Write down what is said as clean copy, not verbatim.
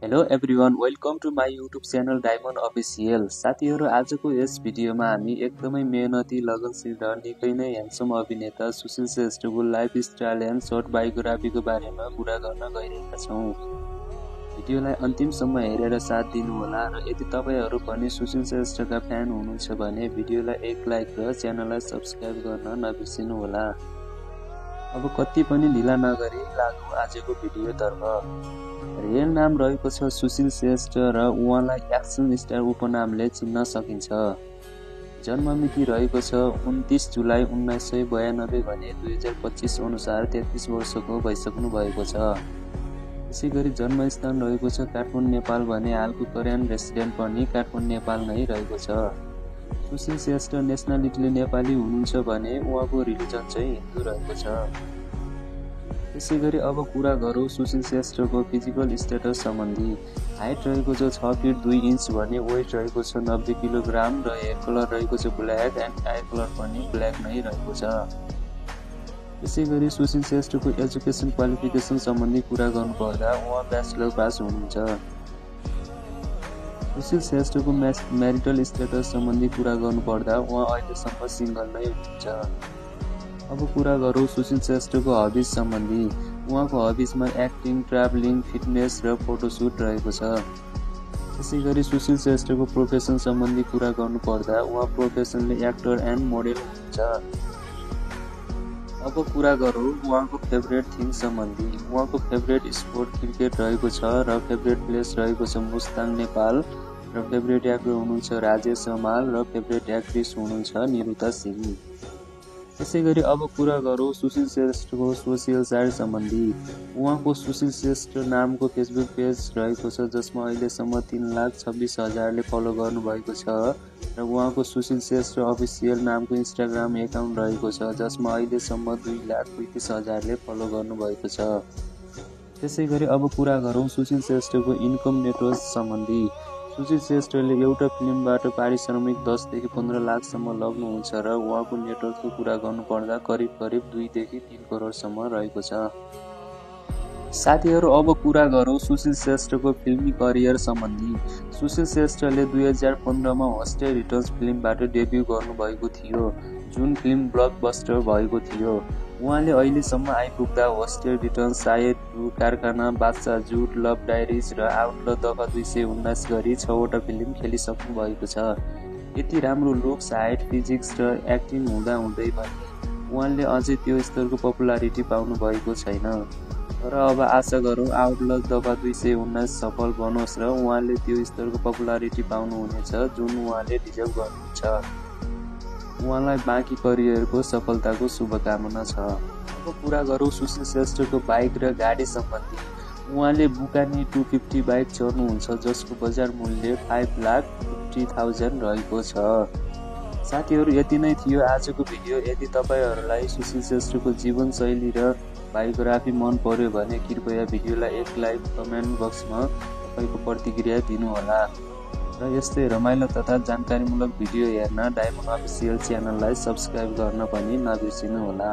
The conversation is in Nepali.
Hello everyone, welcome to my YouTube channel Diamond Official. साथीहरू, आजको यस भिडियोमा हामी एकदमै मेहनती, लगनशील र निकै नै ह्यान्डसम अभिनेता सुशील श्रेष्ठको लाइफस्टाइल एन्ड सर्ट बायोग्राफीको बारेमा कुरा गर्न गइरहेका छौँ। भिडियोलाई अन्तिमसम्म हेरेर साथ दिनुहोला र यदि तपाईँहरू पनि सुशील श्रेष्ठका फ्यान हुनुहुन्छ भने भिडियोलाई एक लाइक र च्यानललाई सब्स्क्राइब गर्न नबिर्सिनुहोला। अब कति पनि ढिला नगरी लागौँ आजको भिडियोतर्फ। रियल नाम रहेको छ सुशील श्रेष्ठ र उहाँलाई एक्सन स्टार उपनामले चिन्न सकिन्छ। जन्ममिति रहेको छ 29 जुलाई 1992 भने 2025 अनुसार 33 वर्षको भइसक्नु भएको छ। त्यसैगरी जन्मस्थान रहेको छ काठमाडौँ नेपाल भने हालको करेन्ट रेसिडेन्ट पनि काठमाडौँ नेपाल नै रहेको छ। सुशील श्रेष्ठ नेसनालिटीले नेपाली हुनुहुन्छ भने उहाँको रिलिजन चाहिँ हिन्दू रहेको छ। त्यसैगरी अब कुरा गरौँ सुशील श्रेष्ठको फिजिकल स्ट्याटस सम्बन्धी। हाइट रहेको छ 6 फिट 2 इन्च भने वेट रहेको छ 90 किलोग्राम र हेयर कलर रहेको छ ब्ल्याक एन्ड आई कलर पनि ब्ल्याक नै रहेको छ। त्यसैगरी सुशील श्रेष्ठको एजुकेसन क्वालिफिकेसन सम्बन्धी कुरा गर्नुपर्दा उहाँ ब्याचलर पास हुनुहुन्छ। सुशील श्रेष्ठको म्यारिटल स्ट्याटस सम्बन्धी कुरा गर्नुपर्दा उहाँ अहिलेसम्म सिङ्गल नै हुनुहुन्छ। अब कुरा गरौँ सुशील श्रेष्ठको हबिज सम्बन्धी। उहाँको हबिजमा एक्टिङ, ट्राभलिङ, फिटनेस र फोटोसुट रहेको छ। त्यसैगरी सुशील श्रेष्ठको प्रोफेसन सम्बन्धी कुरा गर्नुपर्दा उहाँ प्रोफेसनले एक्टर एन्ड मोडेल हुनुहुन्छ। अब कुरा गरौँ उहाँको फेभरेट थिङ सम्बन्धी। उहाँको फेभरेट स्पोर्ट क्रिकेट रहेको छ र फेभरेट प्लेस रहेको छ मुस्ताङ नेपाल र फेभरेट एक्टर हुनुहुन्छ राजेश हमाल र फेभरेट एक्ट्रेस हुनुहुन्छ निरुता सिंह। त्यसैगरी अब कुरा गरौँ सुशील श्रेष्ठको सोसियल साइट सम्बन्धी। उहाँको सुशील श्रेष्ठ नामको फेसबुक पेज रहेको छ जसमा अहिलेसम्म 3,26,000ले फलो गर्नुभएको छ र उहाँको सुशील श्रेष्ठ अफिसियल नामको इन्स्टाग्राम एकाउन्ट रहेको छ जसमा अहिलेसम्म 2,35,000ले फलो गर्नुभएको छ। त्यसैगरी अब कुरा गरौँ सुशील श्रेष्ठको इन्कम नेटवर्क सम्बन्धी। सुशील श्रेष्ठले एउटा फिल्मबाट पारिश्रमिक 10 देखि 15 लाखसम्म लग्नुहुन्छ र उहाँको नेटवर्कको कुरा गर्नुपर्दा करिब 2 देखि 3 करोडसम्म रहेको छ। साथीहरू, अब कुरा गरौँ सुशील श्रेष्ठको फिल्मी करियर सम्बन्धी। सुशील श्रेष्ठले 2015मा होस्टेल रिटर्न्स फिल्मबाट डेब्यु गर्नुभएको थियो जुन फिल्म ब्लकबस्टर भएको थियो। उहाँले अहिलेसम्म आइपुग्दा होस्टेल रिटर्न्स, सायद 2, कारखाना, बादशाह जुट, लभ डायरिज र आउटल दफा 219 गरी 6वटा फिल्म खेलिसक्नु भएको छ। यति राम्रो लुक्स, हाइट, फिजिक्स र एक्टिङ हुँदाहुँदै पनि उहाँले अझै त्यो स्तरको पपुलारिटी पाउनु भएको छैन। तर अब आशा गरौँ आउटल दफा 219 सफल बनोस् र उहाँले त्यो स्तरको पपुलारिटी पाउनुहुनेछ जुन उहाँले डिजर्भ गर्नुहुन्छ। उहाँलाई बाँकी करियरको सफलताको शुभकामना छ। अब कुरा गरौँ सुशील श्रेष्ठको बाइक र गाडी सम्बन्धी। उहाँले बुकानी 250 बाइक चढ्नुहुन्छ जसको बजार मूल्य 5,50,000 रहेको छ। साथीहरू, यति नै थियो आजको भिडियो। यदि तपाईँहरूलाई सुशील श्रेष्ठको जीवनशैली र बायोग्राफी मन पर्यो भने कृपया भिडियोलाई एक लाइक, कमेन्ट बक्समा तपाईँको प्रतिक्रिया दिनुहोला र यस्तै रमाइलो तथा जानकारीमूलक भिडियो हेर्न डायमन्ड अफिसियल च्यानललाई सब्स्क्राइब गर्न पनि नबिर्सिनुहोला।